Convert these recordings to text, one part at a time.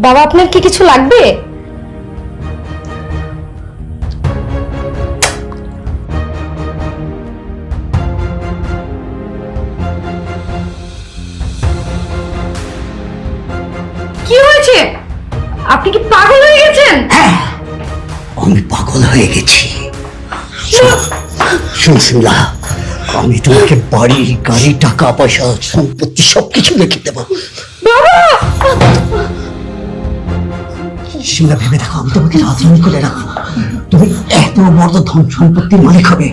বাবা আপনার কি কিছু লাগবে? কি হয়েছে? আপনি কি পাগল হয়ে গেছেন? আমি পাগল হয়ে গেছি। শুনছিলা, আমি তোমাকে বাড়ি, গাড়ি, টাকা পয়সা, সম্পত্তি সবকিছু রেখে দেবো। শিমলা, ভেবে দেখো, আমি তোমাকে রাজধানী করে রাখবো। তুমি এত বড় ধন সম্পত্তির মালিক হবে,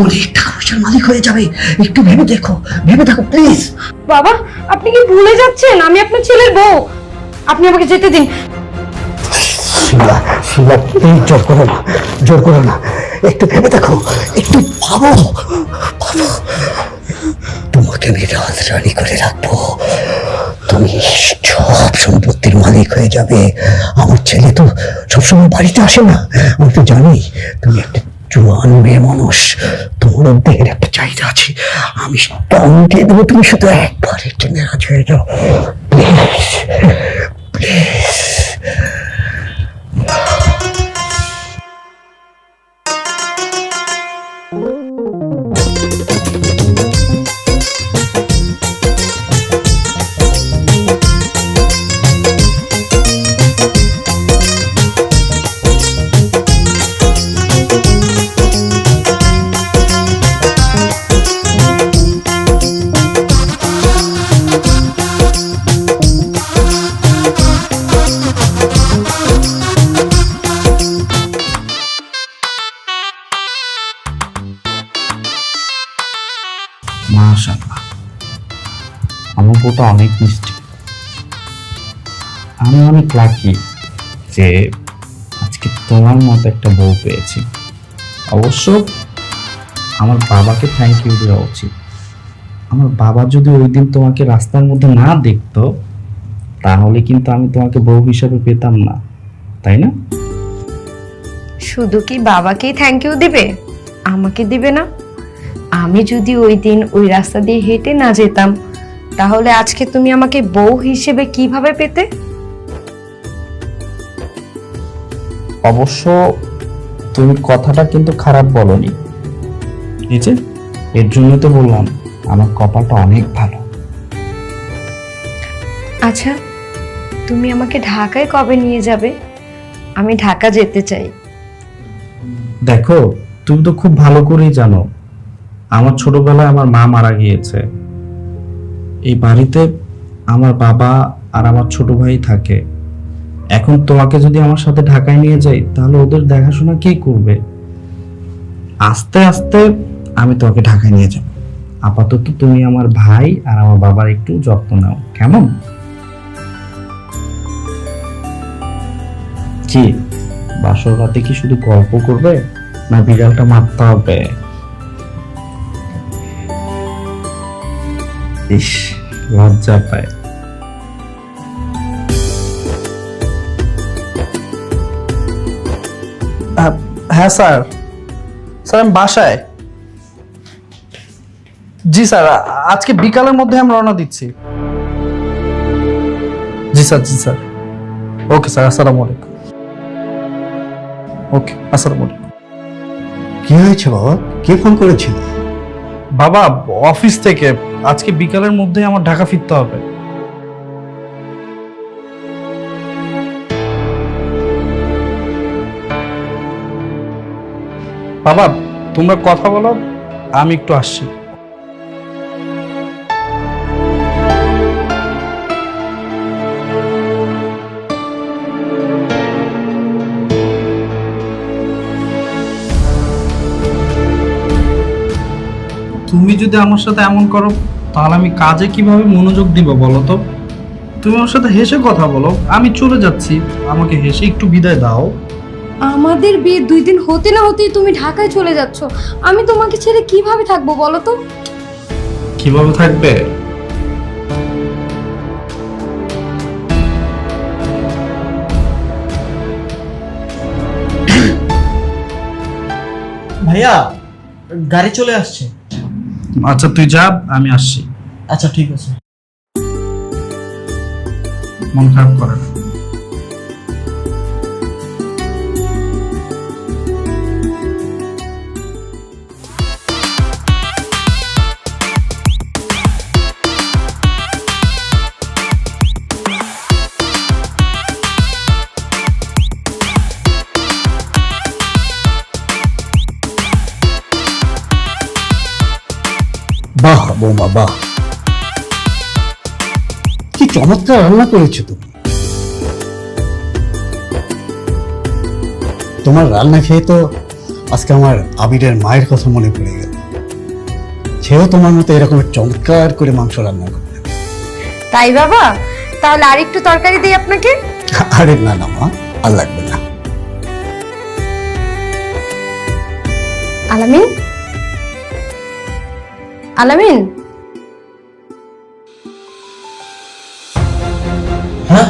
অনেক টাকা পয়সার মালিক হয়ে যাবে। একটু ভেবে দেখো, ভেবে দেখো প্লিজ। বাবা, আপনি কি ভুলে যাচ্ছেন আমি আপনার ছেলের বউ? আপনি আমাকে যেতে দিন। শিমলা, শিমলা, প্লিজ জোর করো না, জোর করো না। একটু ভেবে দেখো, একটু ভাবো, ভাবো। তোমাকে আমি রাজরানী করে রাখবো, তুমি সব সম্পত্তির মালিক হয়ে যাবে। আমার ছেলে তো সবসময় বাড়িতে আসে না, আমি তো জানি তুমি একটা জোয়ান মেয়ে মানুষ, তোমার দেহের একটা চাহিদা আছে। আমি টং দিয়ে দেবো, তুমি শুধু একবার একটু নারাজ হয়ে যাও প্লিজ, প্লিজ। মাশাআল্লাহ, আমার বউটা অনেক মিষ্টি। আমি অনেক লাকি যে আজকে তোমার মতো একটা বউ পেয়েছি। অবশ্য আমার বাবাকে থ্যাংক ইউ দেওয়া উচিত। আমার বাবা যদি ওই দিন তোমাকে রাস্তার মধ্যে না দেখতো, তাহলে কিন্তু আমি তোমাকে বউ হিসাবে পেতাম না, তাই না? শুধু কি বাবাকেই থ্যাংক ইউ দিবে, আমাকে দিবে না? আমি যদি ওই দিন ওই রাস্তা দিয়ে হেঁটে না যেতাম, তাহলে আজকে তুমি আমাকে বউ হিসেবে কিভাবে পেতে? অবশ্য তুমি কথাটা কিন্তু খারাপ বলনি। এই যে, এর জন্য তো বললাম আমার কপালটা অনেক ভালো। আচ্ছা, তুমি আমাকে ঢাকায় কবে নিয়ে যাবে? আমি ঢাকা যেতে চাই। দেখো, তুমি তো খুব ভালো করেই জানো আমার ছোটবেলায় আমার মা মারা গিয়েছে। এই বাড়িতে আমার বাবা আর আমার ছোট ভাই থাকে। এখন তোমাকে যদি আমার সাথে ঢাকায় নিয়ে যাই, তাহলে ওদের দেখাশোনা কে করবে? আস্তে আস্তে আমি তোমাকে ঢাকায় নিয়ে যাব। আপাতত তুমি আমার ভাই আর আমার বাবার একটু যত্ন নাও, কেমন? কি বাসর রাতে কি শুধু গল্প করবে, না বিড়ালটা মারতে হবে? ইস, লজ্জা পায়। হ্যাঁ স্যার, স্যার আমি বাসায়। জি স্যার, আজকে বিকালের মধ্যে আমি রওনা দিচ্ছি। জি স্যার, জি স্যার। ওকে স্যার, আসসালামু আলাইকুম। ওকে, আসসালামু আলাইকুম। কি হয়েছে বাবা, কে ফোন করেছিল? বাবা, অফিস থেকে আজকে বিকালের মধ্যে আমার ঢাকা ফিরতে হবে। বাবা, তোমরা কথা বলো, আমি একটু আসছি। তুমি যদি আমার সাথে এমন করো, তাহলে আমি কাজে কিভাবে মনোযোগ দিব বলো তো? তুমি আমার সাথে হেসে কথা বলো, আমি চলে যাচ্ছি, আমাকে হেসে একটু বিদায় দাও। আমাদের বিয়ে 2 দিন হতে না হতেই তুমি ঢাকায় চলে যাচ্ছ। আমি তোমাকে ছেড়ে কিভাবে থাকবো বলো তো? কিভাবে থাকবে? ভাইয়া, গাড়ি চলে আসছে। আচ্ছা তুই যা, আমি আসছি। আচ্ছা ঠিক আছে। মন খারাপ করে না। বৌমা বাহ, কি চমৎকার রান্না করেছো তুমি। তোমার রান্না খেয়ে তো আজকে আমার আবিরের মায়ের কথা মনে পড়ে গেল। সেও তোমার মতো এরকম চমৎকার করে মাংস রান্না করবে। তাই বাবা, তাহলে আর একটু তরকারি দিই আপনাকে। আরে না না মা, আর লাগবে না। আলামিন, আলামিন, হ্যাঁ?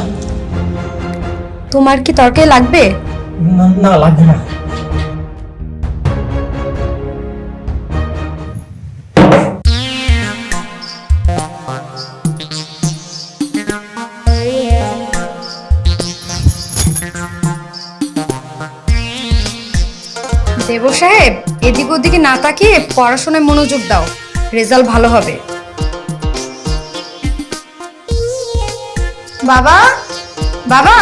তোমার কি তরকারি লাগবে? না না, লাগবে না। দেব সাহেব, এদিক ওদিকে না তাকিয়ে পড়াশোনায় মনোযোগ দাও, রেজাল্ট ভালো হবে। বাবা, বাবা,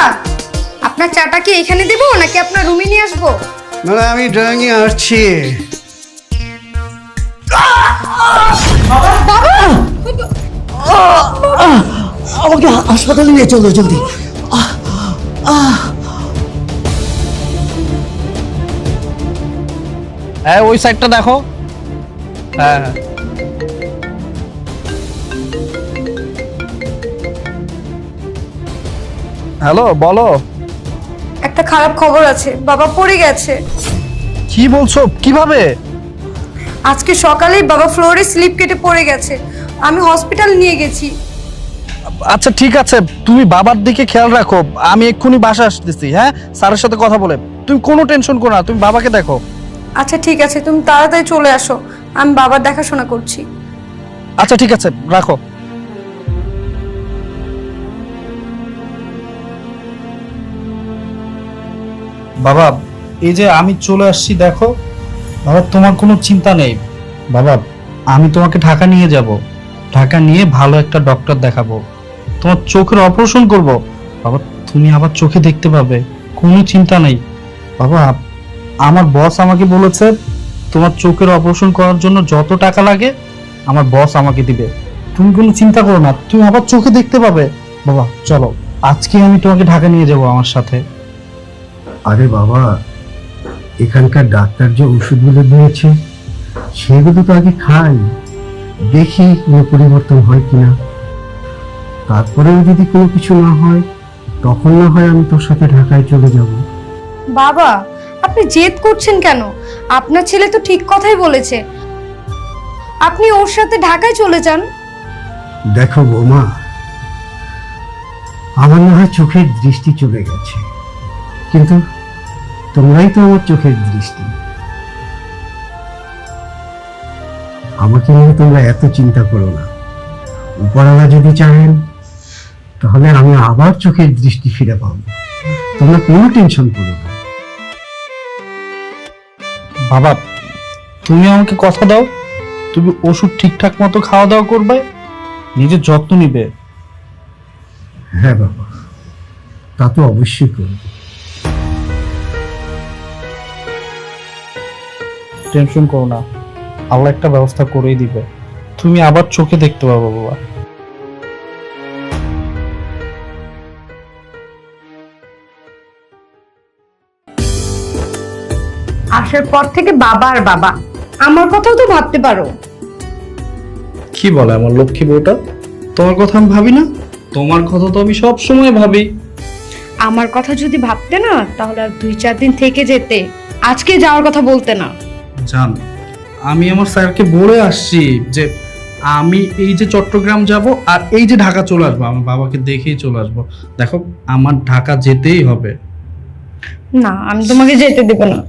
আপনার চাটা কি এখানে দেবো নাকি আপনার রুমে নিয়ে আসবো? না আমি ড্রয়িং এ আসছি। আমাকে হাসপাতালে নিয়ে চলো জলদি। হ্যাঁ, ওই সাইডটা দেখো। হ্যাঁ হ্যাঁ। হ্যালো, বলো। একটা খারাপ খবর আছে, বাবা পড়ে গেছে। কি বলছো? কিভাবে? আজকে সকালেই বাবা ফ্লোরে স্লিপ কেটে পড়ে গেছে, আমি হসপিটাল নিয়ে গেছি। আচ্ছা ঠিক আছে, তুমি বাবার দিকে খেয়াল রাখো, আমি এক্ষুনি বাসা আসতেছি। হ্যাঁ, স্যারের সাথে কথা বলে। তুমি কোনো টেনশন করো না, তুমি বাবাকে দেখো। আচ্ছা ঠিক আছে, তুমি তাড়াতাড়ি চলে আসো, আমি বাবার দেখাশোনা করছি। আচ্ছা ঠিক আছে, রাখো। বাবা, এই যে আমি চলে আসছি, দেখো। বাবা, তোমার কোনো চিন্তা নেই। বাবা, আমি তোমাকে ঢাকা নিয়ে যাব, ঢাকা নিয়ে ভালো একটা ডক্টর দেখাবো, তোমার চোখের অপারেশন করব। বাবা, তুমি আবার চোখে দেখতে পাবে, কোনো চিন্তা নেই। বাবা, আমার বস আমাকে বলেছে তোমার চোখের অপারেশন করার জন্য যত টাকা লাগে আমার বস আমাকে দিবে। তুমি কোনো চিন্তা করো না, তুমি আবার চোখে দেখতে পাবে। বাবা চলো, আজকে আমি তোমাকে ঢাকা নিয়ে যাব আমার সাথে। আরে বাবা, এখানকার ডাক্তার যে ওষুধগুলো দিয়েছে সেগুলো তো আগে খাই, দেখি কোনো পরিবর্তন হয় কিনা। তারপরেও যদি কোনো কিছু না হয় তখন না হয় আমি তোর সাথে ঢাকায় চলে যাব। বাবা, আপনি জেদ করছেন কেন? আপনার ছেলে তো ঠিক কথাই বলেছে, আপনি ওর সাথে ঢাকায় চলে যান। দেখো বৌমা, আমার না হয় চোখের দৃষ্টি চলে গেছে, কিন্তু তোমরাই তো আমার চোখের দৃষ্টি। আমাকে নিয়ে তোমরা এত চিন্তা করো না। উপরওয়ালা যদি চাহেন তাহলে আমি আবার চোখের দৃষ্টি ফিরে পাবো। তোমরা কোনো টেনশন করো না। বাবা, তুমি আমাকে কথা দাও, তুমি ওষুধ ঠিকঠাক মতো খাওয়া দাওয়া করবে, নিজের যত্ন নিবে। হ্যাঁ বাবা, তা তো অবশ্যই করব। টেনশন করো না, আল্লাহ একটা ব্যবস্থা করেই দিবে, তুমি আবার চোখে দেখতে পাবো। বাবা, আসার পর থেকে বাবা আর বাবা, আমার কথাও তো ভাবতে পারো। কি বলে আমার লক্ষ্মী বউটা? তোমার কথা আমি ভাবি না? তোমার কথা তো আমি সব সময় ভাবি। আমার কথা যদি ভাবতে না, তাহলে আর 2-4 দিন থেকে যেতে, আজকে যাওয়ার কথা বলতে না। জান, আমি আমার স্যারকে বলে আসছি যে আমি এই যে চট্টগ্রাম যাব আর এই যে ঢাকা চলে আসবো, আমার বাবাকে দেখেই চলে আসবো। দেখো, আমার ঢাকা যেতেই হবে। না, আমি তোমাকে যেতে দেব না।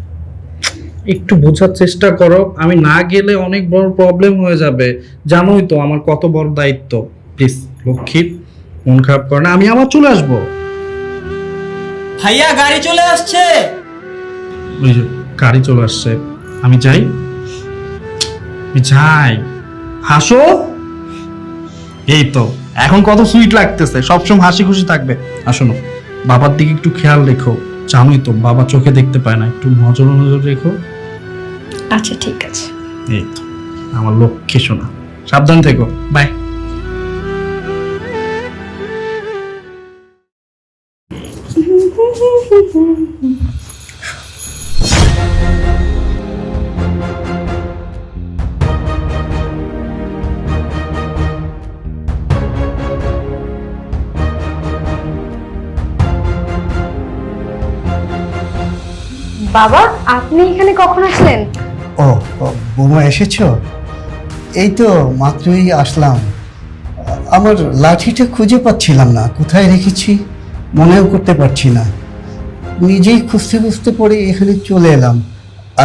একটু বোঝার চেষ্টা করো, আমি না গেলে অনেক বড় প্রবলেম হয়ে যাবে। জানোই তো আমার কত বড় দায়িত্ব। প্লিজ লক্ষ্মী, মন খারাপ করো না, আমি আবার চলে আসবো। ভাইয়া, গাড়ি চলে আসছে। ওই যে গাড়ি চলে আসছে, আমি যাই, আমি যাই। হাসো, এই তো এখন কত সুইট লাগতেছে, সবসময় হাসি খুশি থাকবে। আসো না, বাবার দিকে একটু খেয়াল রেখো, জানোই তো বাবা চোখে দেখতে পায় না, একটু নজর রেখো। আচ্ছা ঠিক আছে। এই তো আমার লক্ষ্মী সোনা। সাবধান থেকো, বাই। বাবা, আপনি এখানে কখন আসলেন? ও ও, বৌমা এসেছো? এই তো মাত্রই আসলাম। আমার লাঠিটা খুঁজে পাচ্ছিলাম না, কোথায় রেখেছি মনেও করতে পারছি না। নিজেই খুঁজতে খুঁজতে পরে এখানে চলে এলাম।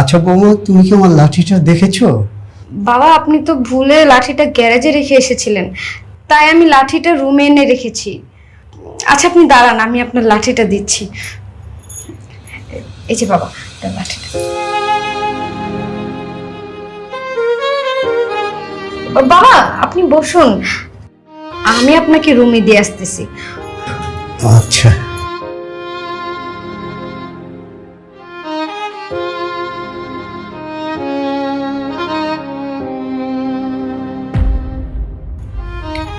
আচ্ছা বৌমা, তুমি কি আমার লাঠিটা দেখেছো? বাবা, আপনি তো ভুলে লাঠিটা গ্যারেজে রেখে এসেছিলেন, তাই আমি লাঠিটা রুমে এনে রেখেছি। আচ্ছা আপনি দাঁড়ান, আমি আপনার লাঠিটা দিচ্ছি। এই যে বাবা, আপনার লাঠিটা। বাবা আপনি বসুন, আমি আপনাকে রুমে দিয়ে আসতেছি। আচ্ছা।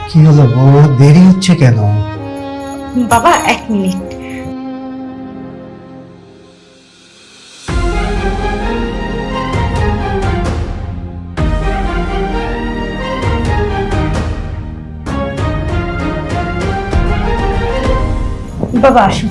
কি হলো বৌমা, দেরি হচ্ছে কেন? বাবা 1 মিনিট। বাবা আসুন।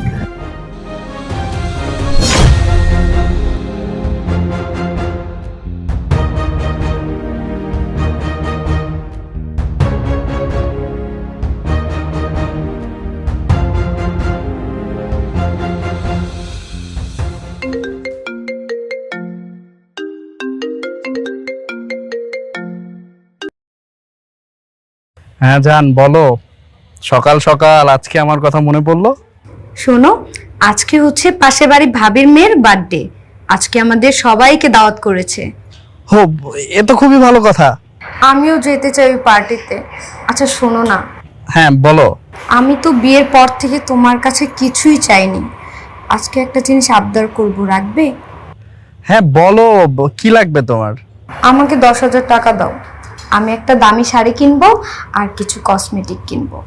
হ্যাঁ জান, বলো। সকাল সকাল আজকে আমার কথা মনে পড়লো। শোনো, আজকে হচ্ছে পাশের বাড়ি ভাবির মেয়ের বার্থডে। আজকে আমাদের সবাইকে দাওয়াত করেছে। হো, এ তো খুবই ভালো কথা। আমিও যেতে চাই ওই পার্টিতে। আচ্ছা শোনো না, হ্যাঁ বলো। আমি তো বিয়ের পর থেকে তোমার কাছে কিছুই চাইনি। আজকে একটা জিনিস আবদার করব, রাখবে? হ্যাঁ বলো, কি লাগবে তোমার? আমাকে 10,000 টাকা দাও, আমি একটা দামি শাড়ি কিনবো আর কিছু কসমেটিক কিনবো।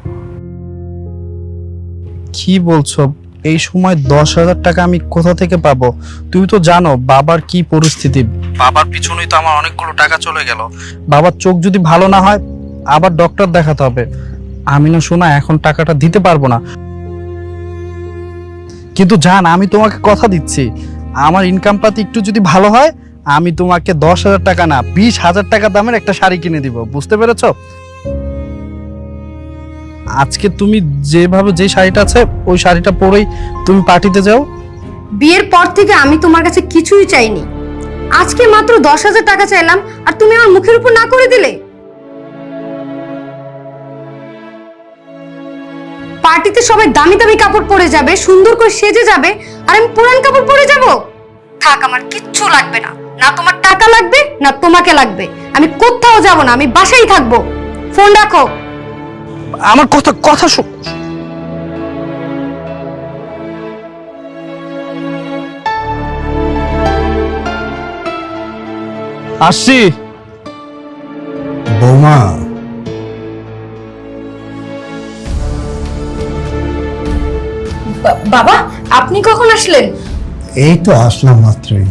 কি বলছো? এই সময় 10,000 টাকা আমি কোথা থেকে পাবো? তুমি তো জানো বাবার কি পরিস্থিতি। বাবার পিছনেই তো আমার অনেকগুলো টাকা চলে গেল। বাবার চোখ যদি ভালো না হয় আবার ডক্টর দেখাতে হবে। আমি না শোনা এখন টাকাটা দিতে পারবো না। কিন্তু জান, আমি তোমাকে কথা দিচ্ছি, আমার ইনকাম পাতি একটু যদি ভালো হয় আমি তোমাকে 10,000 টাকা না 20,000 টাকা দামের একটা শাড়ি কিনে দিব। বুঝতে পেরেছো? আজকে তুমি যেভাবে যে শাড়িটা আছে ওই শাড়িটা পরেই তুমি পার্টিতে যাও। বিয়ের পর থেকে আমি তোমার কাছে কিছুই চাইনি, আজকে মাত্র 10,000 টাকা চাইলাম আর তুমি আমার মুখের উপর না করে দিলে। পার্টিতে সবাই দামি দামি কাপড় পরে যাবে, সুন্দর করে সেজে যাবে, আর আমি পুরান কাপড় পরে যাব? থাক, আমার কিচ্ছু লাগবে না, না তোমার টাকা লাগবে না তোমাকে লাগবে। আমি কোথাও যাব না, আমি বাসায় থাকবো। ফোন রাখো। আমার কথা কথা আসছি। বৌমা, বাবা আপনি কখন আসলেন? এই তো আসলাম মাত্রই।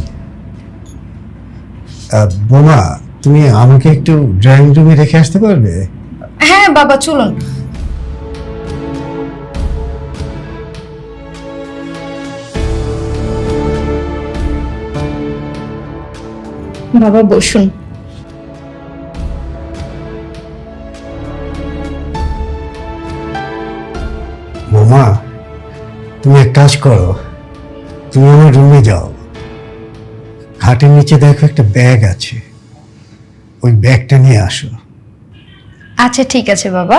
বৌমা, তুমি আমাকে একটু ড্রয়িং রুমে রেখে আসতে পারবে? হ্যাঁ বাবা চলুন। বাবা বসুন। বৌমা, তুমি এক কাজ করো, তুমি আমার রুমে যাও, খাটের নিচে দেখো একটা ব্যাগ আছে, ওই ব্যাগটা নিয়ে আসো। আচ্ছা ঠিক আছে বাবা।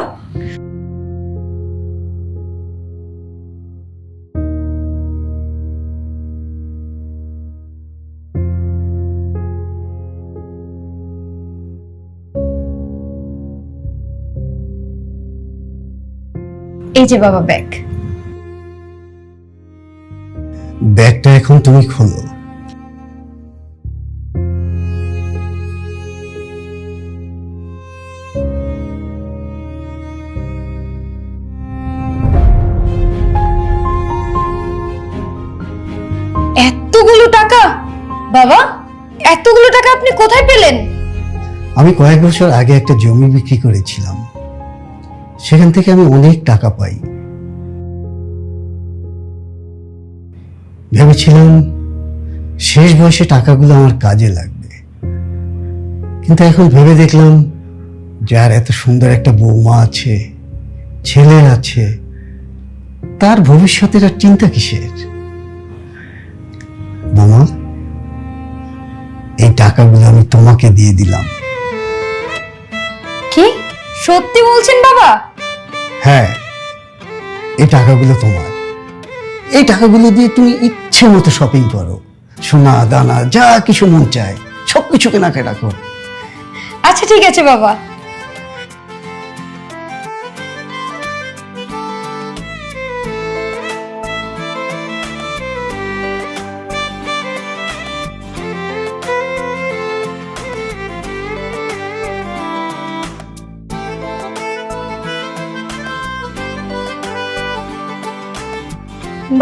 এই যে বাবা ব্যাগ। ব্যাগটা এখন তুমি খোলো। এতগুলো টাকা! বাবা, এতগুলো টাকা আপনি কোথায় পেলেন? আমি কয়েক বছর আগে একটা জমি বিক্রি করেছিলাম, সেখান থেকে আমি অনেক টাকা পাই। ভেবেছিলাম শেষ বয়সে টাকাগুলো আমার কাজে লাগবে, কিন্তু এখন ভেবে দেখলাম যার এত সুন্দর একটা বৌমা আছে, ছেলে আছে, তার ভবিষ্যতের আর চিন্তা কিসের? বৌমা, এই টাকাগুলো আমি তোমাকে দিয়ে দিলাম। কি সত্যি বলছেন বাবা? হ্যাঁ, এই টাকাগুলো তোমার। এই টাকাগুলো দিয়ে তুমি ইচ্ছে মতো শপিং করো, সোনা দানা যা কিছু মন চায় সবকিছু কেনাকাটা করো। আচ্ছা ঠিক আছে বাবা।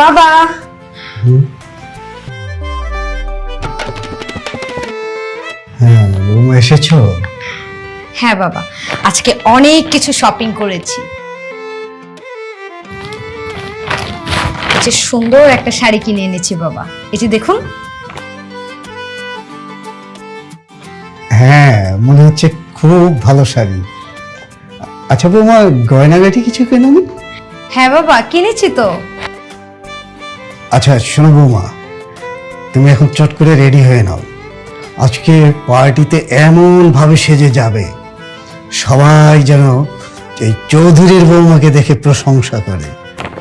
বাবা, হ্যাঁ বৌমা, এসেছো? হ্যাঁ বাবা, আজকে অনেক কিছু শপিং করেছি। এই যে সুন্দর একটা শাড়ি কিনে এনেছি বাবা, এই যে দেখুন। হ্যাঁ, মনে হচ্ছে খুব ভালো শাড়ি। আচ্ছা বৌমা, গয়নাগাটি কিছু কেননি? হ্যাঁ বাবা, কিনেছি তো। আচ্ছা শোনো বৌমা, তুমি এখন চট করে রেডি হয়ে নাও। আজকে পার্টিতে এমন ভাবে সেজে যাবে সবাই যেন এই চৌধুরীর বৌমাকে দেখে প্রশংসা করে।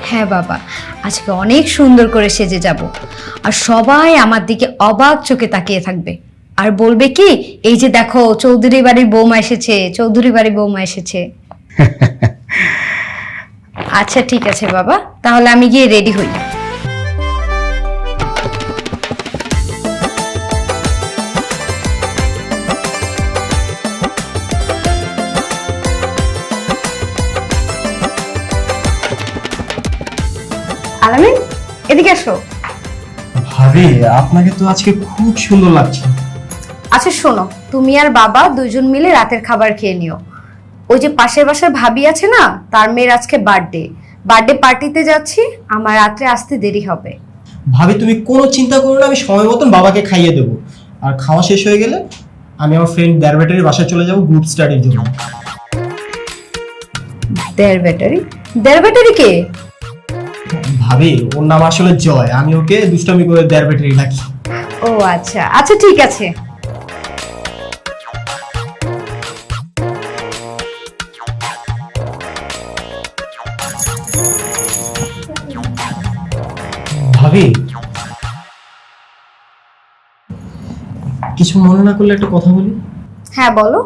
হ্যাঁ বাবা, আজকে অনেক সুন্দর করে সেজে যাব, আর সবাই আমার দিকে অবাক চোখে তাকিয়ে থাকবে আর বলবে কি, এই যে দেখো চৌধুরী বাড়ির বৌমা এসেছে, চৌধুরী বাড়ির বৌমা এসেছে। আচ্ছা ঠিক আছে বাবা, তাহলে আমি গিয়ে রেডি হই। আলামিন, এদিকে আসো। ভাবি, আপনাকে তো আজকে খুব সুন্দর লাগছে। আচ্ছা শোনো, তুমি আর বাবা দুইজন মিলে রাতের খাবার খেয়ে নিও। ওই যে পাশের বাসার ভাবি আছে না, তার মেয়ের আজকে বার্থডে পার্টিতে যাচ্ছি, আমার রাত্রে আসতে দেরি হবে। ভাবি তুমি কোনো চিন্তা করো না, আমি সময় মতন বাবাকে খাইয়ে দেবো। আর খাওয়া শেষ হয়ে গেলে আমি আমার ফ্রেন্ড দেড় বাসায় চলে যাবো গ্রুপ স্টাডির জন্য। দেড় কে? ভাবি, ওর নাম আসলে জয়, আমি ওকে দুষ্টামি করে দেড় ডাকি। ও আচ্ছা আচ্ছা, ঠিক আছে। ভাবি, কিছু মনে না করলে একটা কথা বলি। হ্যাঁ বলো।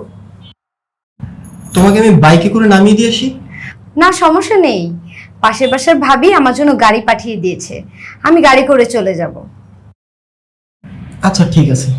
তোমাকে আমি বাইকে করে নামিয়ে দিয়ে আসি। না সমস্যা নেই, পাশের বাসার ভাবি আমার জন্য গাড়ি পাঠিয়ে দিয়েছে, আমি গাড়ি করে চলে যাব। আচ্ছা ঠিক আছে।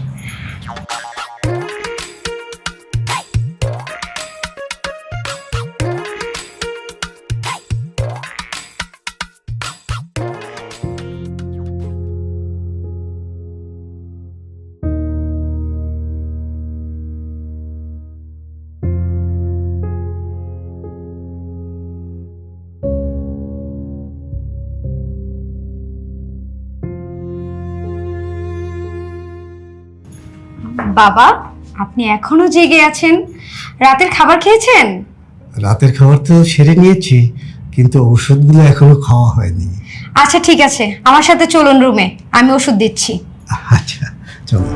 বাবা, আপনি এখনো জেগে আছেন? রাতের খাবার খেয়েছেন? রাতের খাবার তো সেরে নিয়েছি, কিন্তু ওষুধগুলো এখনো খাওয়া হয়নি। আচ্ছা ঠিক আছে, আমার সাথে চলুন রুমে, আমি ওষুধ দিচ্ছি। আচ্ছা চলো।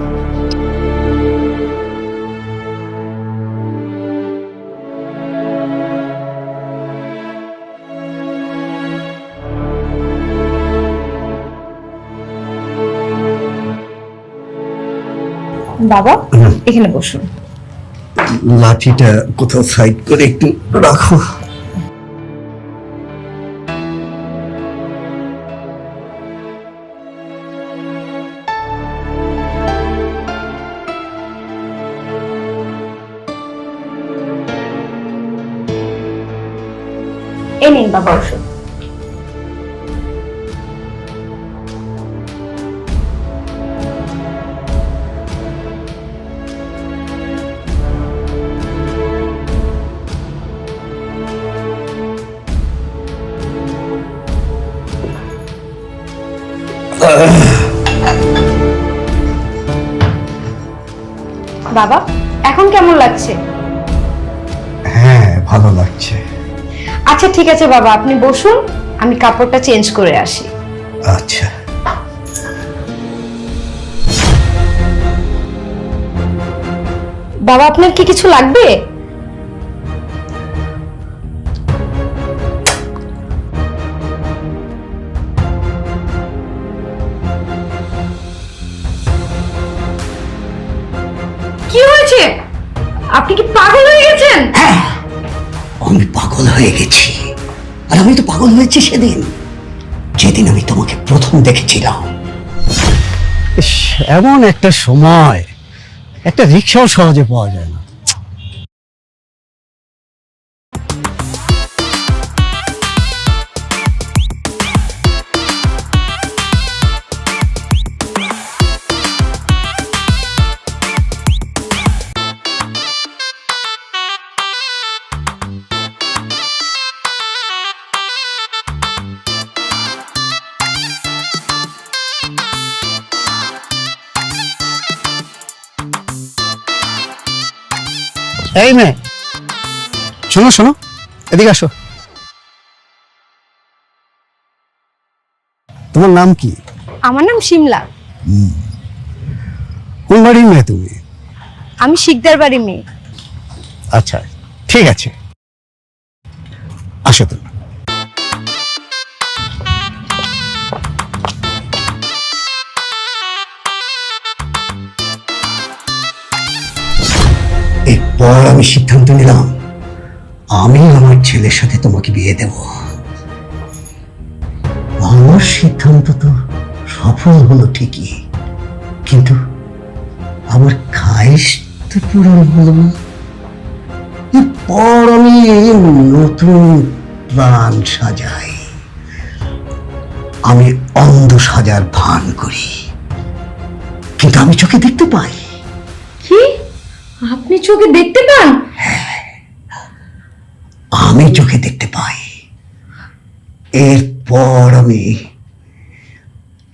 বাবা, এখানে বসুন। লাঠিটা কোথাও সাইড করে একটু রাখো। এই নিন বাবা ওষুধ। বাবা এখন কেমন লাগছে? হ্যাঁ, ভালো লাগছে। আচ্ছা ঠিক আছে বাবা, আপনি বসুন, আমি কাপড়টা চেঞ্জ করে আসি। আচ্ছা। বাবা আপনার কি কিছু লাগবে? কি হয়েছে? আপনি কি পাগল হয়ে গেছেন? আমি পাগল হয়ে গেছি। আর আমি তো পাগল হয়েছি সেদিন, যেদিন আমি তোমাকে প্রথম দেখেছিলাম। এমন একটা সময়, একটা রিক্সাও সহজে পাওয়া যায় না। এই মেয়ে, শোনো শোনো, এদিকে আসো। তোমার নাম কি? আমার নাম শিমলা। কোন বাড়ির মেয়ে তুমি? আমি শিকদার বাড়ির মেয়ে। আচ্ছা ঠিক আছে, আসো তুমি। এরপর আমি সিদ্ধান্ত নিলাম, আমি আমার ছেলের সাথে তোমাকে বিয়ে দেব। আমার সিদ্ধান্ত তো সফল হলো ঠিকই, কিন্তু আমার খায়েশ তো পূরণ হলো না। এরপর আমি নতুন প্ল্যান সাজাই। আমি অন্ধ সাজার ভান করি, কিন্তু আমি চোখে দেখতে পাই। কি? আপনি চোখে দেখতে পান? আমি চোখে দেখতে পাই। এরপর আমি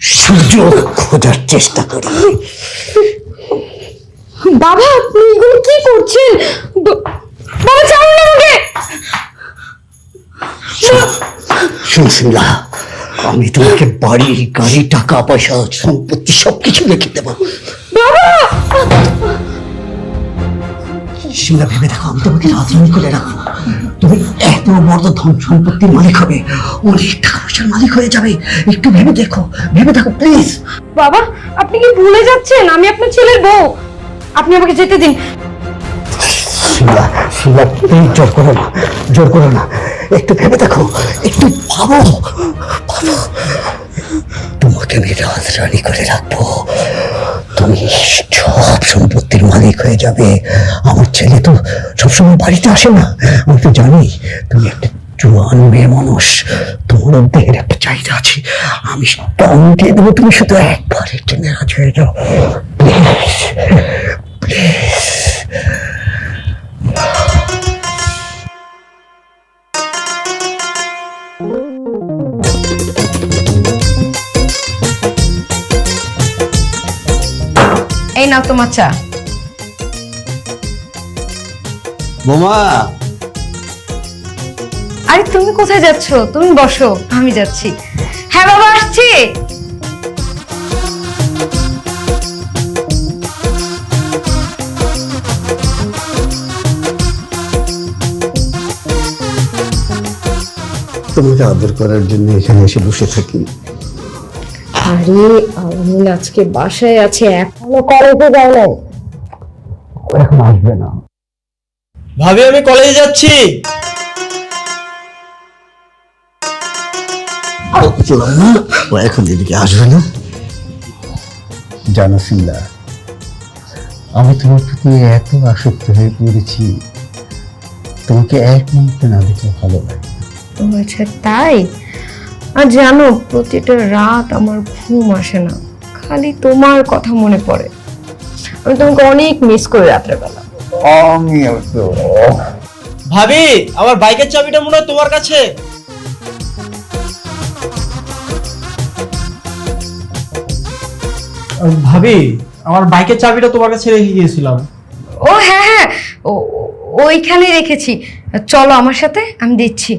সুযোগ খোঁজার চেষ্টা করি। বাবা আপনি এগুলো কি করছেন? বাবা ছাড়ুন আমাকে। শুনছিলা, আমি তোমাকে বাড়ি, গাড়ি, টাকা পয়সা, সম্পত্তি সবকিছু রেখে দেবো। শিমলা, ভেবে দেখো, আমি তোমাকে রাজধানী করে রাখবো। তুমি এত বড় ধন সম্পত্তির মালিক হবে, অনেক টাকা পয়সার মালিক হয়ে যাবে। একটু ভেবে দেখো, ভেবে দেখো প্লিজ। বাবা আপনি কি ভুলে যাচ্ছেন আমি আপনার ছেলের বউ? আপনি আমাকে যেতে দিন। শিমলা, শিমলা, প্লিজ জোর করো না, জোর করো না। একটু ভেবে দেখো, একটু ভাবো, ভাবো। তোমাকে আমি রাজরানী করে রাখবো, তুমি সব সম্পত্তির মালিক হয়ে যাবে। আমার ছেলে তো সবসময় বাড়িতে আসে না, আমি তো জানি তুমি একটা জোয়ান মেয়ে মানুষ, তোমার দেহের একটা চাহিদা আছে। আমি স্ট্রং দিয়ে দেবো, তুমি শুধু একবার একটু নারাজ হয়ে যাও প্লিজ, প্লিজ। এই নাও তোমার চা। বোমা, আরে তুমি কোথায় যাচ্ছ? তুমি বসো, আমি যাচ্ছি। হ্যাঁ বাবা আসছি। তোমাকে আদর করার জন্য এখানে এসে বসে থাকি। আরে আমি আজকে বাসায় আছে, এখনো কলেজে যাও না। ও এখন আসবে না। ভাবি আমি কলেজে যাচ্ছি। বলছিলাম না, ও এখন এদিকে আসবে না। জানো শিমলা, আমি তোমার প্রতি এত আসক্ত হয়ে পড়েছি, তোমাকে এক মুহূর্তে না দেখলে ভালো লাগে। ও আচ্ছা তাই? আর জানো প্রতিটা রাত আমার ঘুম আসে না, খালি তোমার কথা মনে পড়ে। আমি তোমাকে অনেক মিস করি রাত্রেবেলা। আমিও তো। ভাবি আমার বাইকের চাবিটা মনে হয় তোমার কাছে। ভাবি, আমার বাইকের চাবিটা তোমার কাছে রেখে গিয়েছিলাম। ও হ্যাঁ হ্যাঁ, ওইখানে রেখেছি। চলো আমার সাথে, আমি দিচ্ছি।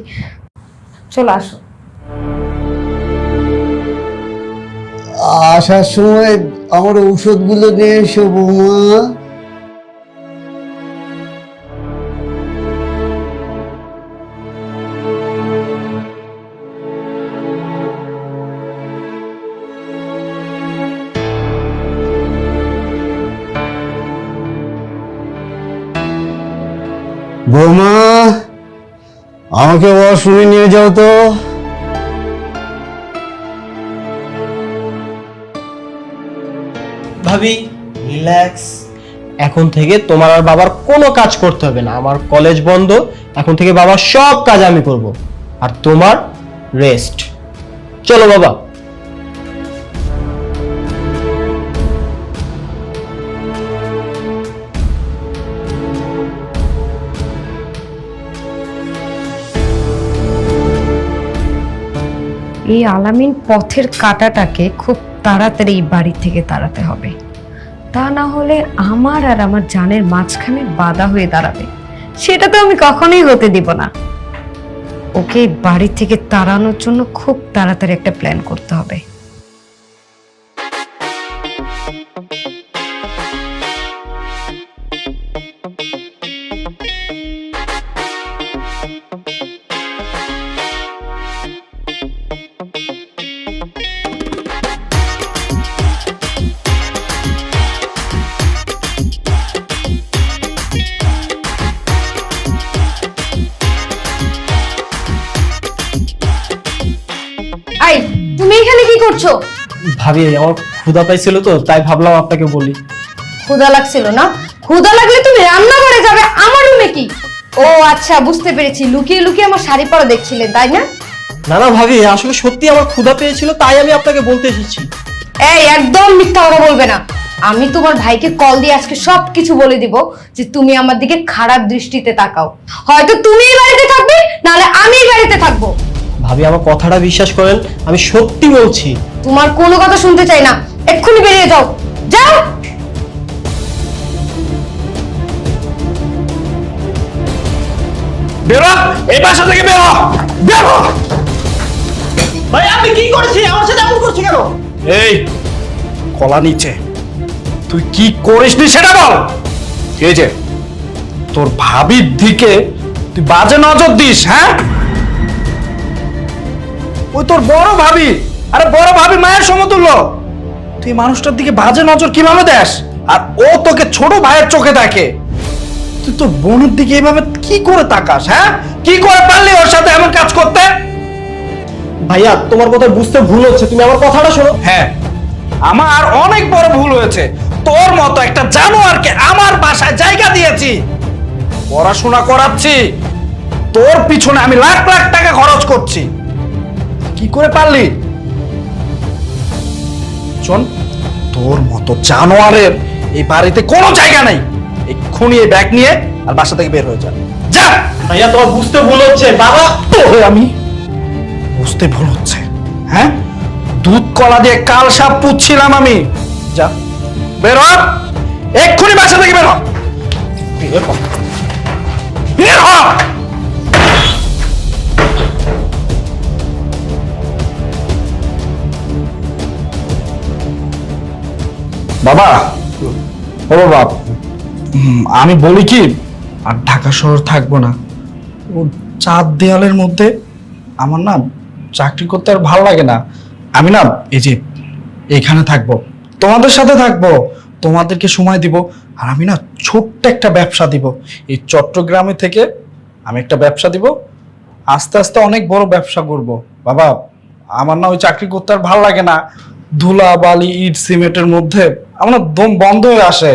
চলো আসো। আসার সময় আমার ঔষধগুলো নিয়ে এসো বৌমা। বৌমা, আমাকে ওয়াশরুমে নিয়ে যাও তো। ভাবি রিল্যাক্স, এখন থেকে তোমার আর বাবার কোনো কাজ করতে হবে না। আমার কলেজ বন্ধ, এখন থেকে বাবার সব কাজ আমি করব, আর তোমার রেস্ট। চলো বাবা। এই আলামিন পথের কাঁটাটাকে খুব তাড়াতাড়ি এই বাড়ি থেকে তাড়াতে হবে, তা না হলে আমার আর আমার জানের মাঝখানে বাধা হয়ে দাঁড়াবে। সেটা তো আমি কখনোই হতে দিব না। ওকে বাড়ি থেকে তাড়ানোর জন্য খুব তাড়াতাড়ি একটা প্ল্যান করতে হবে। আই, তুমি এখানে কি করছো? ভাবি, আমার ক্ষুধা পাইছিল তো, তাই ভাবলাম আপনাকে বলি। ক্ষুধা লাগছিল না? ক্ষুধা লাগলে তুমি রান্না করে যাবে, আমার রুমে কি? ও আচ্ছা, বুঝতে পেরেছি, লুকিয়ে লুকিয়ে আমার শাড়ি পরা দেখছিলেন, তাই না? না না ভাবি, আসলে সত্যি আমার ক্ষুধা পেয়েছিল, তাই আমি আপনাকে বলতে এসেছি। এই একদম মিথ্যা কথা বলবে না। আমি তোমার ভাইকে কল দিয়ে আজকে সবকিছু বলে দিব যে তুমি আমার দিকে খারাপ দৃষ্টিতে তাকাও। হয়তো তুমি এই বাড়িতে থাকবে, নাহলে আমি এই বাড়িতে থাকবো। ভাবি, আমার কথাটা বিশ্বাস করেন, আমি সত্যি বলছি। তোমার কোনো কথা শুনতে চাই না, এক্ষুনি বেরিয়ে যাও, যাও। বেরো, এই বাসা থেকে বেরো, বেরো। ভাই আপনি কি করেছেন? আমার সাথে এমন করছেন কেন? এই কলা নিচে, তুই কি করিসনি সেটা বল। এই যে তোর ভাবির দিকে তুই বাজে নজর দিস, হ্যাঁ? ওই তোর বড় ভাবি, আরে বড় ভাবি মায়ের সমতুল্য, তুই মানুষটার দিকে বাজে নজর কিভাবে দেস? আর ও তোকে ছোট ভাইয়ের চোখে দেখে, তুই তোর বোনের দিকে এইভাবে কি করে তাকাস? হ্যাঁ, কি করে পারলি ওর সাথে এমন কাজ করতে? ভাইয়া, তোমার কথা বুঝতে ভুল হচ্ছে, তুমি আমার কথাটা শোনো। হ্যাঁ, আমার অনেক বড় ভুল হয়েছে। তোর মতো একটা জানোয়ারকে আমার বাসায় জায়গা দিয়েছি, পড়াশোনা করাচ্ছি, তোর পিছনে আমি লাখ লাখ টাকা খরচ করছি, কি করে পারলি? শোন, তোর মতো জানোয়ারের এই বাড়িতে কোনো জায়গা নেই। এক্ষুনি এই ব্যাগ নিয়ে আর বাসা থেকে বের হয়ে যা, যা। ভাইয়া, তোমার বুঝতে ভুল হচ্ছে। বাবা, তোরে আমি বুঝতে ভুল হচ্ছে, হ্যাঁ? দুধ কলা দিয়ে কাল সাপ পুচ্ছিলাম আমি। যা, বের হ, এক্ষুনি বাসা থেকে বের হ, বের হ, বের হ। বাবা, ও বাবা, আমি বলি কি, আর ঢাকা শহর থাকবো না। ও চার দেয়ালের মধ্যে আমার না চাকরি করতে আর ভালো লাগে না। আমি না এই যে এখানে থাকবো, তোমাদের সাথে থাকবো, তোমাদেরকে সময় দিব, আর আমি না ছোট্ট একটা ব্যবসা দিব। এই চট্টগ্রামে থেকে আমি একটা ব্যবসা দিব, আস্তে আস্তে অনেক বড় ব্যবসা করব। বাবা, আমার না ওই চাকরি করতে আর ভালো লাগে না। ধুলা বালি ইট সিমেন্টের মধ্যে আমার না দম বন্ধ হয়ে আসে।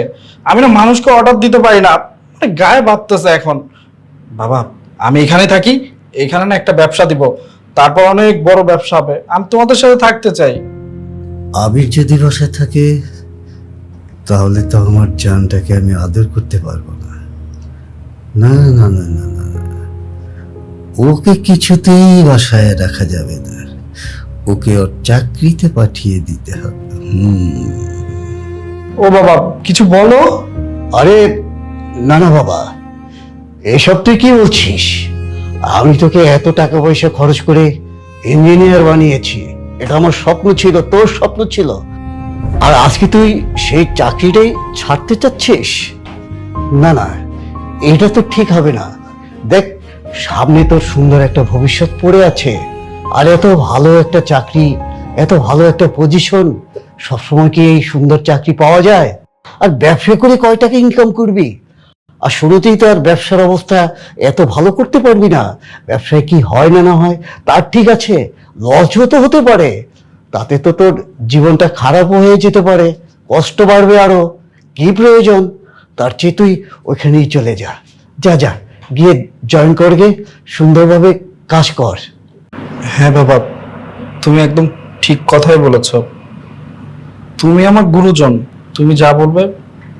আমি না মানুষকে অর্ডার দিতে পারি না, মানে গায়ে বাঁধতেছে এখন। বাবা, আমি এখানে থাকি, এখানে না একটা ব্যবসা দিব, তারপর অনেক বড় ব্যবসা হবে। আমি তোমাদের সাথে থাকতে চাই। আবির যদি বাসায় থাকে তাহলে তো আমার জানটাকে আমি আদর করতে পারবো না। না না না না না না, ওকে কিছুতেই বাসায় রাখা যাবে না, ওকে ওর চাকরিতে পাঠিয়ে দিতে হবে। ও বাবা, কিছু বলো। আরে না না বাবা, এসব তুই কি বলছিস? আমি তোকে এত টাকা পয়সা খরচ করে ইঞ্জিনিয়ার বানিয়েছি, এটা আমার স্বপ্ন ছিল, তোর স্বপ্ন ছিল, আর আজকে তুই সেই চাকরিটাই ছাড়তে চাচ্ছিস? না না, এটা তো ঠিক হবে না। দেখ, সামনে তোর সুন্দর একটা ভবিষ্যৎ পড়ে আছে, আর এত ভালো একটা চাকরি, এত ভালো একটা পজিশন, সবসময় কি এই সুন্দর চাকরি পাওয়া যায়? আর ব্যবসা করে কয় টাকা ইনকাম করবি? আর শুরুতেই তো আর ব্যবসার অবস্থা এত ভালো করতে পারবি না। ব্যবসায় কি হয় না না হয় তার ঠিক আছে, লসও তো হতে পারে, তাতে তো তোর জীবনটা খারাপ হয়ে যেতে পারে, কষ্ট বাড়বে আরো। কি প্রয়োজন? তার চেয়ে তুই ওইখানেই চলে যা, যা যা গিয়ে জয়েন করগে, সুন্দরভাবে কাজ কর। হ্যাঁ বাবা, তুমি একদম ঠিক কথাই বলেছ। তুমি আমার গুরুজন, তুমি যা বলবে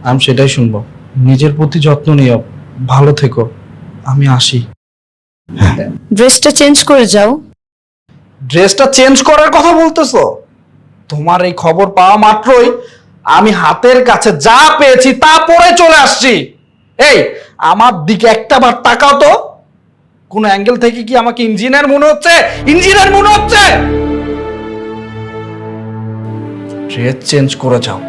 আমি সেটাই শুনবো। নিজের প্রতি যত্ন নিও, ভালো থেকো। আমি আসি। ড্রেসটা চেঞ্জ করে যাও। ড্রেসটা চেঞ্জ করার কথা বলতেছো? তোমার এই খবর পাওয়া মাত্রই আমি হাতের কাছে যা পেয়েছি তা পরে চলে আসছি। এই, আমার দিকে একটা বার তাকাও তো। কোন অ্যাঙ্গেল থেকে কি আমাকে ইঞ্জিনিয়ার মনে হচ্ছে? ইঞ্জিনিয়ার মনে হচ্ছে? ড্রেস চেঞ্জ করে যাও।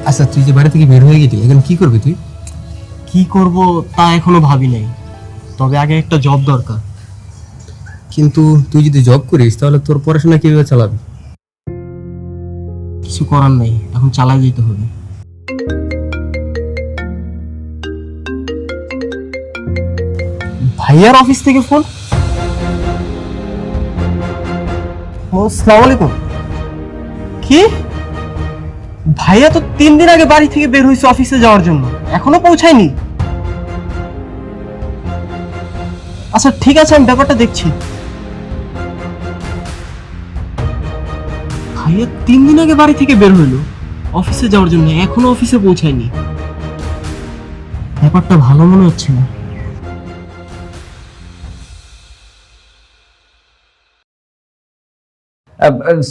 আচ্ছা, তুই যে বাড়ি থেকে বের হয়ে গেলি, এখন কি করবি তুই? কি করব তা এখনো ভাবি নাই, তবে আগে একটা জব দরকার। কিন্তু তুই যদি জব করিস তাহলে তোর পড়াশোনা কিভাবে চালাবি? কিছু করার নাই, এখন চালাই যেতে হবে। ভাইয়ার অফিস থেকে ফোন। আসসালামু আলাইকুম। কি? ভাইয়া তো 3 দিন আগে বাড়ি থেকে বের হয়েছে অফিসে যাওয়ার জন্য, এখনো পৌঁছায়নি। আচ্ছা ঠিক আছে, আমি ব্যাপারটা দেখছি। ভাইয়া 3 দিন আগে বাড়ি থেকে বের হইলো অফিসে যাওয়ার জন্য, এখনো অফিসে পৌঁছায়নি। ব্যাপারটা ভালো মনে হচ্ছে না।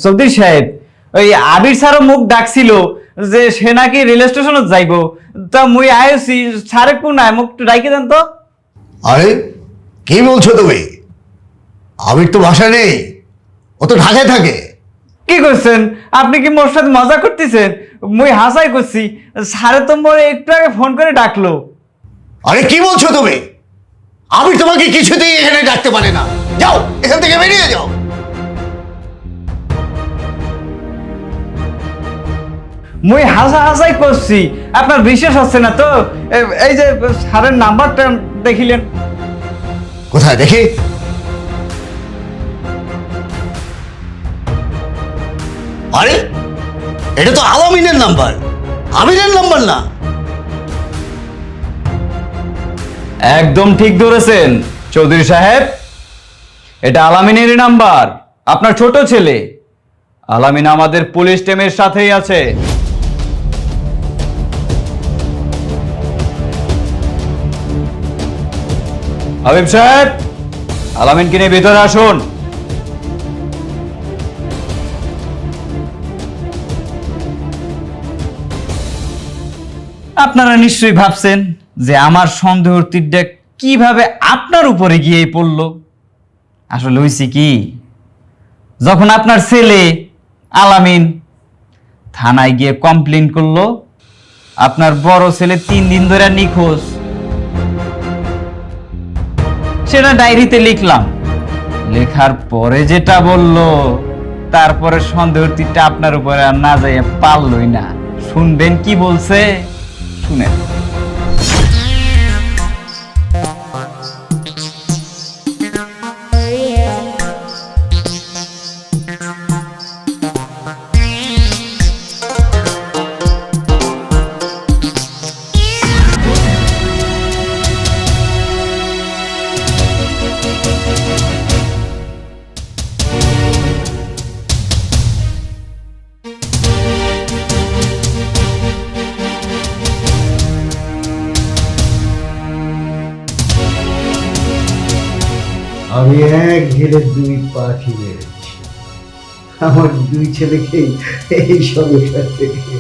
চৌধুরী সাহেব, ওই আবির স্যারও মুখ ডাকছিল যে সে নাকি রেল স্টেশনে যাইব, তা মুই আইছি সারে কোন মুখ একটু ডাইকে দেন তো। আরে কি বলছো তুমি? আবির তো বাসায় নেই, ও তো ঢাকায় থাকে। কি করছেন আপনি? কি মোর সাথে মজা করতেছেন? মুই হাসাই করছি। সারে তো মোরে একটু আগে ফোন করে ডাকলো। আরে কি বলছো তুমি? আবির তোমাকে কিছুতেই এখানে ডাকতে পারে না, যাও এখান থেকে বেরিয়ে যাও। মুই হাসাই করছি, আপনার বিশ্বাস হচ্ছে না তো? এই যে সারের নাম্বারটা দেখিলেন। কোথায় দেখি? আরে এটা তো আলামিনের নাম্বার, আমিরের নাম্বার না। একদম ঠিক ধরেছেন চৌধুরী সাহেব, এটা আলামিনেরই নাম্বার, আপনার ছোট ছেলে। আলামিন আমাদের পুলিশ টিমের সাথেই আছে। হাবিব সাহেব, আলামিনকে নিয়ে ভেতরে আসুন। আপনারা নিশ্চয়ই ভাবছেন যে আমার সন্দেহের তীরটা কিভাবে আপনার উপরে গিয়ে পড়লো। আসলে হয়েছে কি, যখন আপনার ছেলে আলামিন থানায় গিয়ে কমপ্লেন করলো আপনার বড় ছেলে 3 দিন ধরে নিখোঁজ, সেটা ডায়েরিতে লিখলাম। লেখার পরে যেটা বললো, তারপরে সন্দেহের তীরটা আপনার উপরে আর না যাইয়া পারলই না। শুনবেন কি বলছে? শুনেন। আমি এক ঢেলে দুই পাখি মেরেছি। আমার দুই ছেলেকেই এই সমস্যা থেকে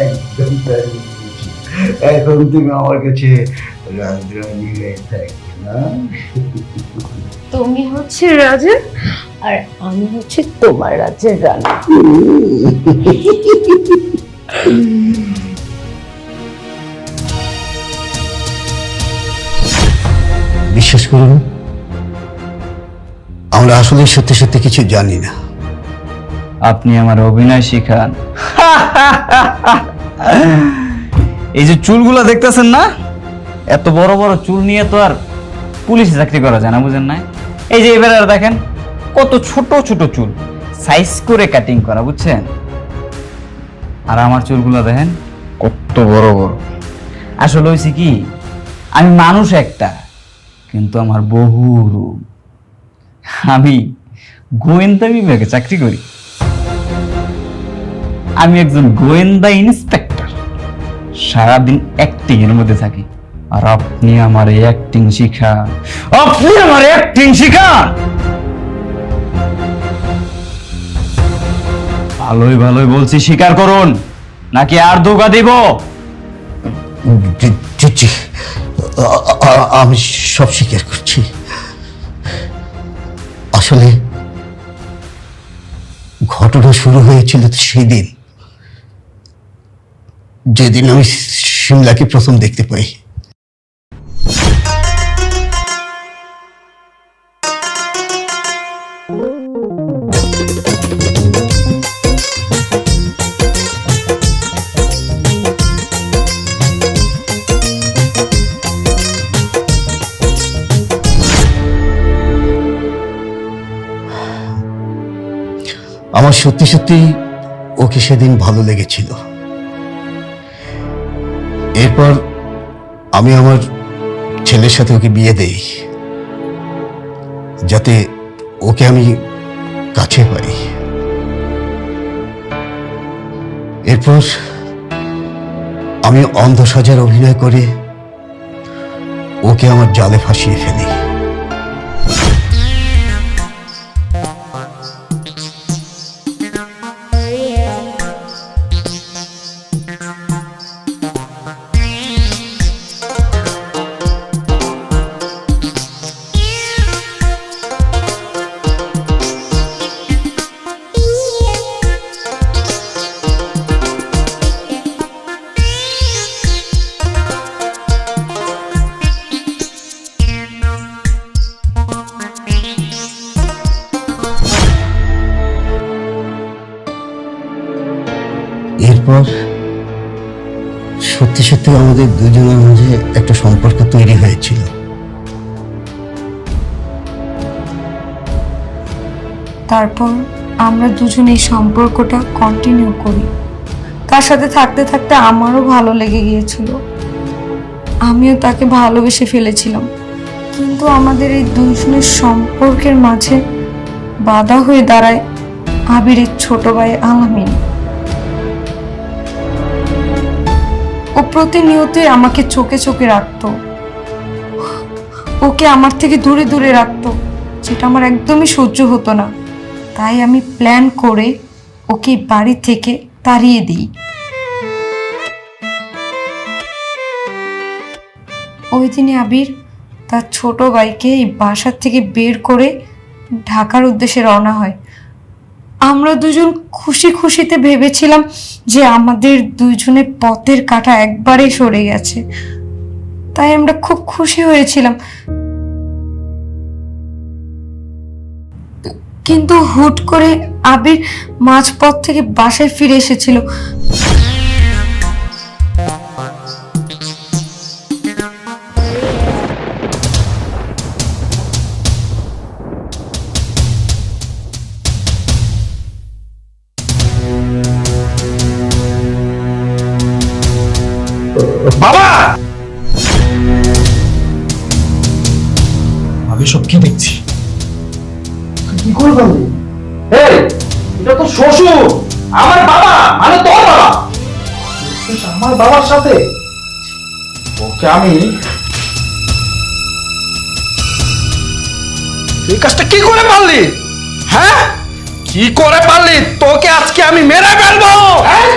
একদম তাড়িয়ে দিয়েছি। এখন তুমি আমার কাছে রাজরানী হয়ে থাকবে না। তুমি হচ্ছে রাজা আর আমি হচ্ছে তোমার রাজ্যের রানী। বিশ্বাস করুন, আমরা আসলে সত্যি সত্যি কিছু জানি না। আপনি আমার অভিনয় শিখান। এই যে চুলগুলো দেখতেছেন না, এত বড় বড় চুল নিয়ে তো আর পুলিশে চাকরি করা যায় না, বুঝেন না? এই যে এবার আর দেখেন কত ছোট ছোট চুল, সাইজ করে কাটিং করা, বুঝছেন? আর আমার চুলগুলো দেখেন কত বড় বড়। আসলে হয়েছে কি, আমি মানুষ একটা, কিন্তু আমার বহু রূপ। আমি গোয়েন্দা বিভাগে চাকরি করি। আমি একজন গোয়েন্দা ইন্সপেক্টর, সারাদিন অ্যাক্টিং এর মধ্যে থাকি। আর আপনি আমার অ্যাক্টিং শিখান, আপনি আমার অ্যাক্টিং শিখান। ভালোই ভালোই বলছি, স্বীকার করুন নাকি আর ধোকা দিব? জি, জি, আমি সব স্বীকার করছি। আসলে ঘটনা শুরু হয়েছিল তো সেই দিন, যেদিন আমি শিমলাকে প্রথম দেখতে পাই। আমার সত্যি সত্যি ওকে সেদিন ভালো লেগেছিল। এরপর আমি আমার ছেলের সাথে ওকে বিয়ে দেই, যাতে ওকে আমি কাছে পাই। এরপর আমি অন্ধ সাজার অভিনয় করে ওকে আমার জালে ফাঁসিয়ে ফেলি। এরপর সত্যি সত্যি আমাদের দুজনের মাঝে একটা সম্পর্ক তৈরি হয়েছিল। তারপর আমরা দুজন এই সম্পর্কটা কন্টিনিউ করি। তার সাথে থাকতে থাকতে আমারও ভালো লেগে গিয়েছিল, আমিও তাকে ভালোবেসে ফেলেছিলাম। কিন্তু আমাদের এই দুজনের সম্পর্কের মাঝে বাধা হয়ে দাঁড়ায় আবিরের ছোট ভাই আলামিন। ও প্রতিনিয়তই আমাকে চোখে চোখে রাখতো, ওকে আমার থেকে দূরে দূরে রাখতো, যেটা আমার একদমই সহ্য হতো না। তাই আমি প্ল্যান করে ওকে বাড়ি থেকে তাড়িয়ে দিই। ওই দিনে আবির তার ছোট ভাইকে এই বাসার থেকে বের করে ঢাকার উদ্দেশ্যে রওনা হয়। আমরা দুজন খুশি খুশিতে ভেবেছিলাম যে আমাদের দুইজনের পথের কাঁটা একবারে সরে গেছে, তাই আমরা খুব খুশি হয়েছিলাম। কিন্তু হুট করে আবির মাঝপথ থেকে বাসায় ফিরে এসেছিল। বাবা, আমি সব কি দেখছি? কি করবো আমি? এটা তো শ্বশুর, আমার বাবা, মানে তোর বাবা। আমার বাবার সাথে ওকে আমি এই কাজটা কি করে পারলি? হ্যাঁ, কি করে পারলি? তোকে আজকে আমি মেরে ফেলবো। হ্যাঁ,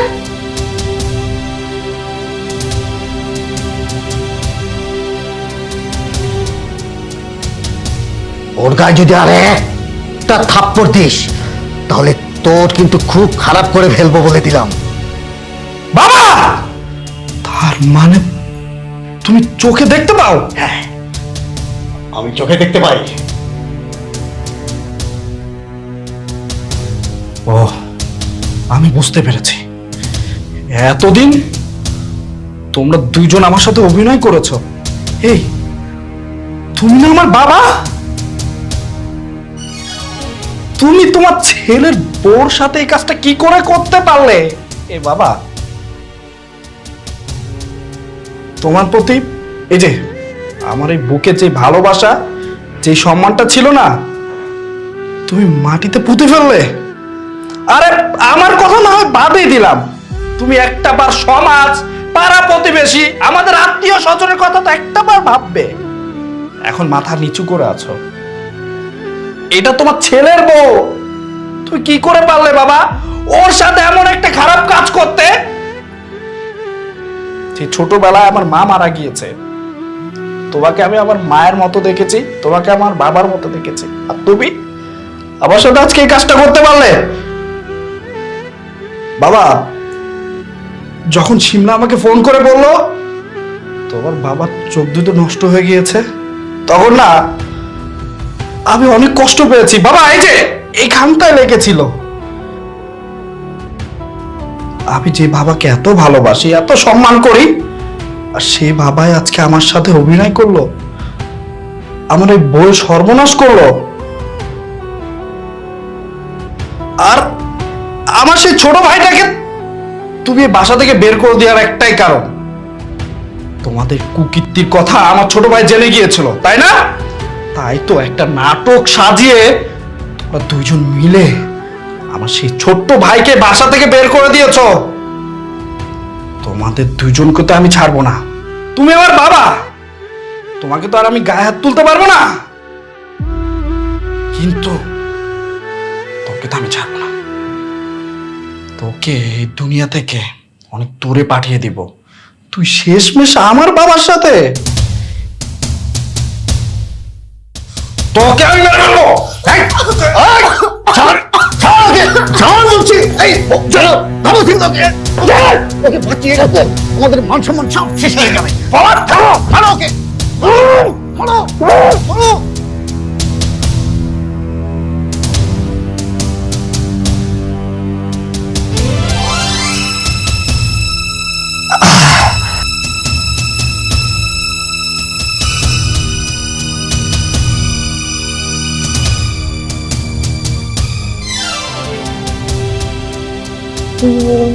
ওর গায়ে যদি আর একটা থাপ্পড় দিস তাহলে তোর কিন্তু খুব খারাপ করে ফেলবো বলে দিলাম। বাবা, তার মানে তুমি চোখে দেখতে পাও? আমি চোখে দেখতে পাই। ও, আমি বুঝতে পেরেছি। এতদিন তোমরা দুইজন আমার সাথে অভিনয় করেছো। এই, তুমি না আমার বাবা? তুমি তোমার ছেলের বউর সাথে এই কাজটা কি করে করতে পারলে? এ বাবা, তোমার প্রতি এই যে আমার এই বুকে যে ভালোবাসা, যে সম্মানটা ছিল না, তুমি মাটিতে পুঁতে ফেললে। আরে আমার কথা না হয় বাদই দিলাম, তুমি একটা বার সমাজ, পাড়া প্রতিবেশী, আমাদের আত্মীয় স্বজনের কথা তো একটা বার ভাববে। এখন মাথা নিচু করে আছো। এটা তোমার ছেলের বউ, তুমি কি করে পারলে বাবা ওর সাথে এমন একটা খারাপ কাজ করতে? সেই ছোটবেলায় আমার মা মারা গিয়েছে, তোমাকে আমি আমার মায়ের মতো দেখেছি, তোমাকে আমার বাবার মতো দেখেছি, আর তুমি আমার সাথে আজকে এই কাজটা করতে পারলে? বাবা, যখন শিমলা আমাকে ফোন করে বললো তোমার বাবার চোখ দুটো নষ্ট হয়ে গিয়েছে, তখন না আমি অনেক কষ্ট পেয়েছি বাবা। এই যে এইখানটায় লেগেছিল। আমি যে বাবাকে এত ভালোবাসি, এত সম্মান করি, আর সেই বাবাই আজকে আমার সাথে অভিনয় করলো, আমার এই বই সর্বনাশ করলো। আর আমার সেই ছোট ভাইটাকে তুমি বাসা থেকে বের করে দেওয়ার একটাই কারণ, তোমাদের কুকীর্তির কথা আমার ছোট ভাই জেনে গিয়েছিল, তাই না? তাই তো একটা নাটক সাজিয়ে তোমরা দুইজন মিলে আমার সেই ছোট্ট ভাইকে বাসা থেকে বের করে দিয়েছো। তোমাদের দুইজনকে তো আমি ছাড়বো না। তুমি আমার বাবা, তোমাকে তো আর আমি গায়ে হাত তুলতে পারবো না, কিন্তু তোকে তো আমি ছাড়বো না। তোকে এই দুনিয়া থেকে অনেক দূরে পাঠিয়ে দিব। তুই শেষমেশ আমার বাবার সাথে। তোকে আমি মেরে ফেলবো। এই, এই, ছাড়, ছাড় ওকে, ছাড় বলছি। এই, চলো, থামো কিন্তু ওকে। ওকে বাঁচিয়ে রাখো, আমাদের মান সম্মান সব শেষ হয়ে যাবে। বাবা, ছাড়ো, ছাড়ো ওকে। ছাড়ো, ছাড়ো।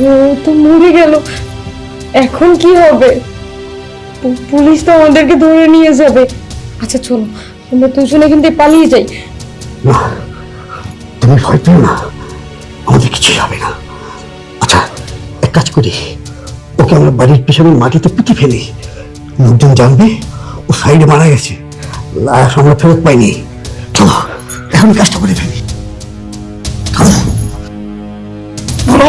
ও তো মরে গেল, এখন কি হবে? পুলিশ তো আমাদেরকে ধরে নিয়ে যাবে। আচ্ছা চলো, আমরা দুজনে কিন্তু পালিয়ে যাই। না, তুমি ভয় পেও না, আমাদের কিছুই হবে না। আচ্ছা, এক কাজ করি, ওকে আমরা বাড়ির পিছনে মাটিতে পুঁতে ফেলি। লোকজন জানবে ও সাইডে মারা গেছে, লাশ আমরা ফেরত পাইনি। চলো, এখন কাজটা করে ফেলি। চলো। বলো।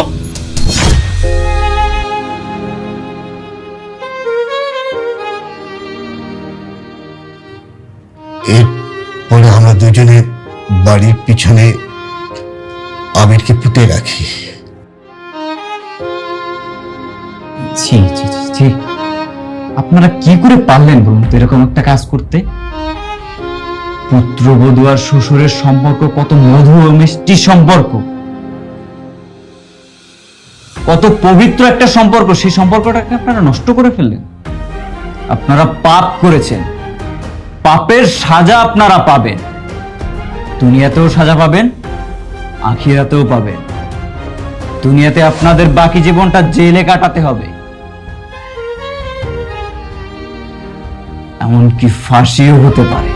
এরপরে আমরা দুজনে বাড়ির পিছনে আবিরকে পুঁতে রাখি। ছি ছি ছি ছি, আপনারা কি করে পারলেন বলুন তো এরকম একটা কাজ করতে? পুত্রবধূ আর শ্বশুরের সম্পর্ক কত মধু ও মিষ্টি সম্পর্ক, কত পবিত্র একটা সম্পর্ক, সেই সম্পর্কটাকে আপনারা নষ্ট করে ফেললেন। আপনারা পাপ করেছেন, পাপের সাজা আপনারা পাবেন। দুনিয়াতেও সাজা পাবেন, আখিরাতেও পাবেন। দুনিয়াতে আপনাদের বাকি জীবনটা জেলে কাটাতে হবে, এমনকি ফাঁসিও হতে পারে।